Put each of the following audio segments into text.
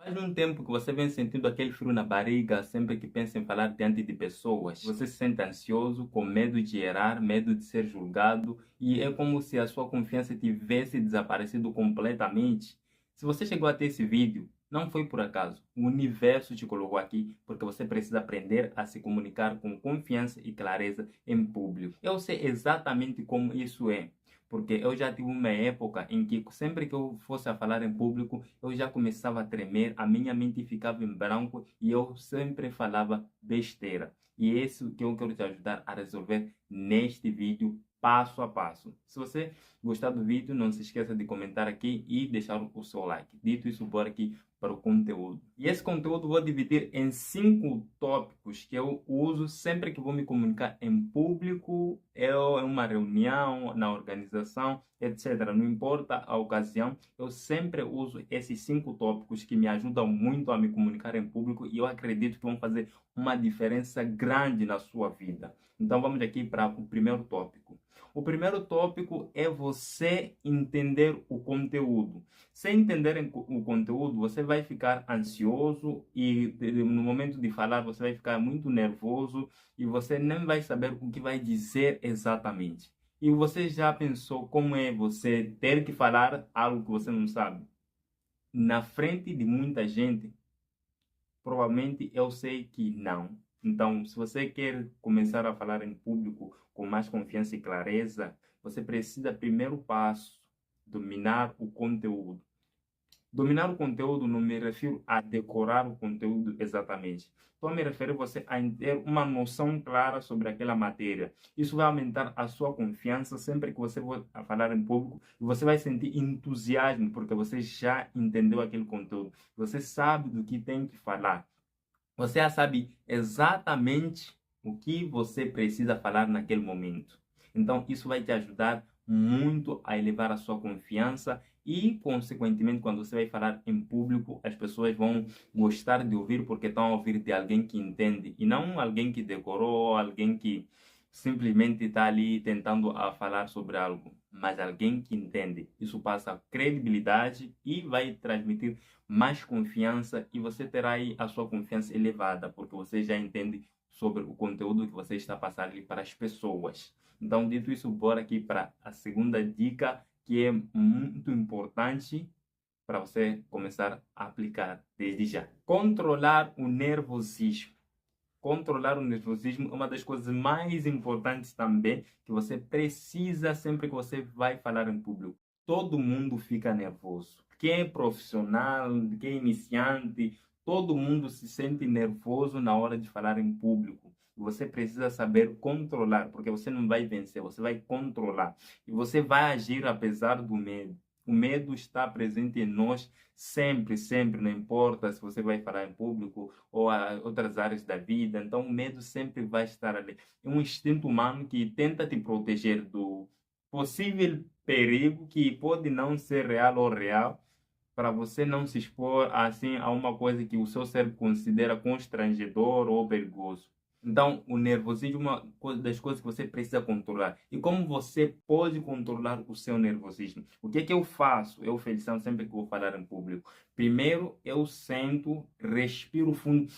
Faz um tempo que você vem sentindo aquele frio na barriga sempre que pensa em falar diante de pessoas. Você se sente ansioso, com medo de errar, medo de ser julgado, e é como se a sua confiança tivesse desaparecido completamente. Se você chegou até esse vídeo, não foi por acaso. O universo te colocou aqui porque você precisa aprender a se comunicar com confiança e clareza em público. Eu sei exatamente como isso é. Porque eu já tive uma época em que sempre que eu fosse a falar em público, eu já começava a tremer, a minha mente ficava em branco e eu sempre falava besteira. E é isso que eu quero te ajudar a resolver neste vídeo, passo a passo. Se você gostar do vídeo, não se esqueça de comentar aqui e deixar o seu like. Dito isso, bora aqui para o conteúdo. E esse conteúdo vou dividir em 5 tópicos que eu uso sempre que vou me comunicar em público, em uma reunião, na organização, etc. Não importa a ocasião, eu sempre uso esses 5 tópicos que me ajudam muito a me comunicar em público e eu acredito que vão fazer uma diferença grande na sua vida. Então vamos aqui para o primeiro tópico. O primeiro tópico é você entender o conteúdo. Sem entender o conteúdo, você vai ficar ansioso e no momento de falar você vai ficar muito nervoso e você nem vai saber o que vai dizer exatamente. E você já pensou como é você ter que falar algo que você não sabe? Na frente de muita gente, provavelmente eu sei que não. Então, se você quer começar a falar em público com mais confiança e clareza, você precisa, primeiro passo, dominar o conteúdo. Dominar o conteúdo não me refiro a decorar o conteúdo exatamente. Estou a me referir você a ter uma noção clara sobre aquela matéria. Isso vai aumentar a sua confiança sempre que você for a falar em público e você vai sentir entusiasmo porque você já entendeu aquele conteúdo. Você sabe do que tem que falar. Você já sabe exatamente o que você precisa falar naquele momento. Então, isso vai te ajudar muito a elevar a sua confiança e, consequentemente, quando você vai falar em público, as pessoas vão gostar de ouvir porque estão a ouvir de alguém que entende e não alguém que decorou, alguém que simplesmente está ali tentando a falar sobre algo, mas alguém que entende. Isso passa credibilidade e vai transmitir mais confiança e você terá aí a sua confiança elevada, porque você já entende sobre o conteúdo que você está passando ali para as pessoas. Então, dito isso, bora aqui para a segunda dica, que é muito importante para você começar a aplicar desde já. Controlar o nervosismo. Controlar o nervosismo é uma das coisas mais importantes também que você precisa sempre que você vai falar em público. Todo mundo fica nervoso. Quem é profissional, quem é iniciante, todo mundo se sente nervoso na hora de falar em público. Você precisa saber controlar, porque você não vai vencer, você vai controlar. E você vai agir apesar do medo. O medo está presente em nós sempre, sempre, não importa se você vai falar em público ou outras áreas da vida. Então, o medo sempre vai estar ali. É um instinto humano que tenta te proteger do possível perigo que pode não ser real ou real, para você não se expor assim a uma coisa que o seu cérebro considera constrangedor ou perigoso. Então, o nervosismo é uma das coisas que você precisa controlar. E como você pode controlar o seu nervosismo? O que é que eu faço? Eu, Feliciano, sempre que vou falar em público. Primeiro, eu sento, respiro fundo.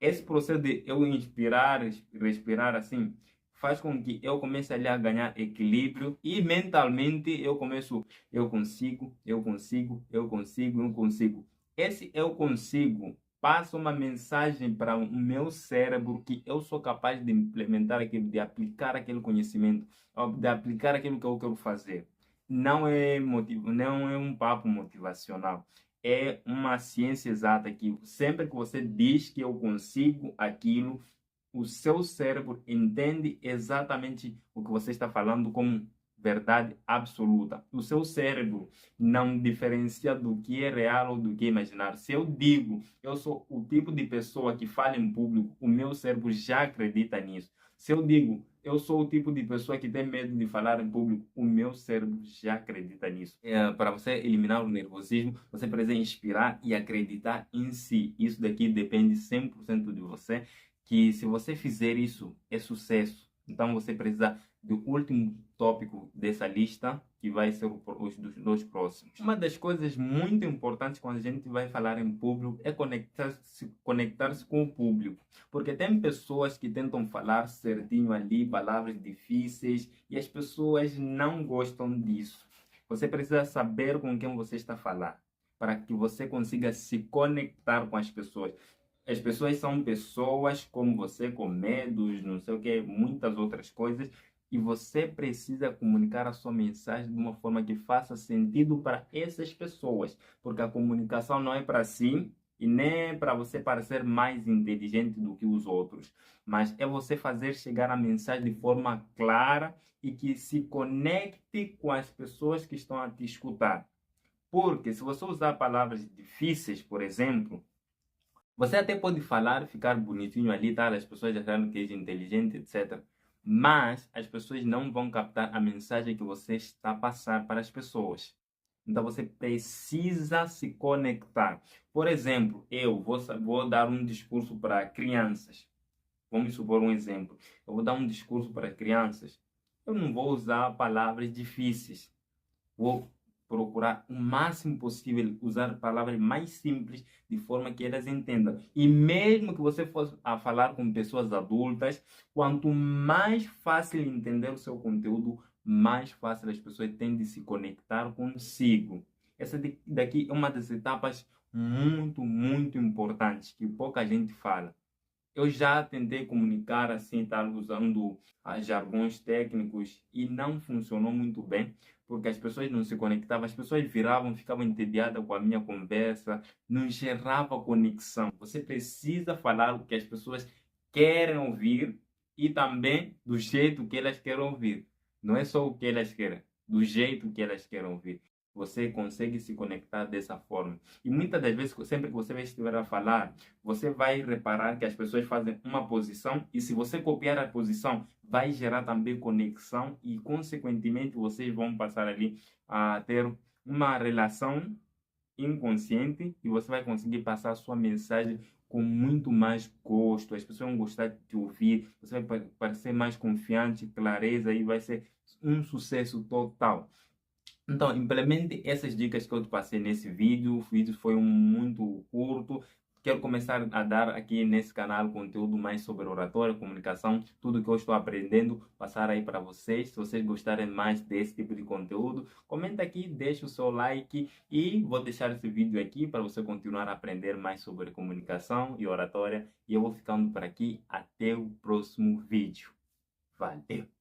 Esse processo de eu inspirar, respirar assim, faz com que eu comece ali a ganhar equilíbrio e mentalmente eu começo, eu consigo, eu consigo, eu consigo, eu consigo. Esse eu consigo passa uma mensagem para o meu cérebro que eu sou capaz de implementar aquilo, de aplicar aquele conhecimento, de aplicar aquilo que eu quero fazer. Não é um papo motivacional, é uma ciência exata que sempre que você diz que eu consigo aquilo, o seu cérebro entende exatamente o que você está falando como verdade absoluta. O seu cérebro não diferencia do que é real ou do que é imaginário. Se eu digo, eu sou o tipo de pessoa que fala em público, o meu cérebro já acredita nisso. Se eu digo, eu sou o tipo de pessoa que tem medo de falar em público, o meu cérebro já acredita nisso. Para você eliminar o nervosismo, você precisa inspirar e acreditar em si. Isso daqui depende 100% de você, que se você fizer isso, é sucesso. Então você precisa do último tópico dessa lista, que vai ser os dos dois próximos. Uma das coisas muito importantes quando a gente vai falar em público é conectar-se com o público. Porque tem pessoas que tentam falar certinho ali, palavras difíceis, e as pessoas não gostam disso. Você precisa saber com quem você está a falar, para que você consiga se conectar com as pessoas. As pessoas são pessoas como você, com medos, não sei o que, muitas outras coisas, e você precisa comunicar a sua mensagem de uma forma que faça sentido para essas pessoas, porque a comunicação não é para si e nem para você parecer mais inteligente do que os outros, mas é você fazer chegar a mensagem de forma clara e que se conecte com as pessoas que estão a te escutar. Porque se você usar palavras difíceis, por exemplo, você até pode falar, ficar bonitinho ali, tá? As pessoas achando que é inteligente, etc. Mas as pessoas não vão captar a mensagem que você está a passar para as pessoas. Então você precisa se conectar. Por exemplo, eu vou dar um discurso para crianças. Vamos supor um exemplo. Eu vou dar um discurso para crianças. Eu não vou usar palavras difíceis. Vou procurar o máximo possível usar palavras mais simples de forma que elas entendam. E mesmo que você fosse a falar com pessoas adultas, quanto mais fácil entender o seu conteúdo, mais fácil as pessoas têm de se conectar consigo. Essa daqui é uma das etapas muito importantes que pouca gente fala. Eu já tentei comunicar assim, tá, usando jargões técnicos e não funcionou muito bem, porque as pessoas não se conectavam, as pessoas viravam, ficavam entediadas com a minha conversa, não gerava conexão. Você precisa falar o que as pessoas querem ouvir e também do jeito que elas querem ouvir. Não é só o que elas querem, do jeito que elas querem ouvir. Você consegue se conectar dessa forma. E muitas das vezes, sempre que você estiver a falar, você vai reparar que as pessoas fazem uma posição e se você copiar a posição, vai gerar também conexão e, consequentemente, vocês vão passar ali a ter uma relação inconsciente e você vai conseguir passar a sua mensagem com muito mais gosto. As pessoas vão gostar de te ouvir, você vai parecer mais confiante, clareza e vai ser um sucesso total. Então, implemente essas dicas que eu te passei nesse vídeo. O vídeo foi muito curto. Quero começar a dar aqui nesse canal conteúdo mais sobre oratória, comunicação, tudo que eu estou aprendendo, passar aí para vocês. Se vocês gostarem mais desse tipo de conteúdo, comenta aqui, deixa o seu like e vou deixar esse vídeo aqui para você continuar a aprender mais sobre comunicação e oratória. E eu vou ficando por aqui. Até o próximo vídeo. Valeu!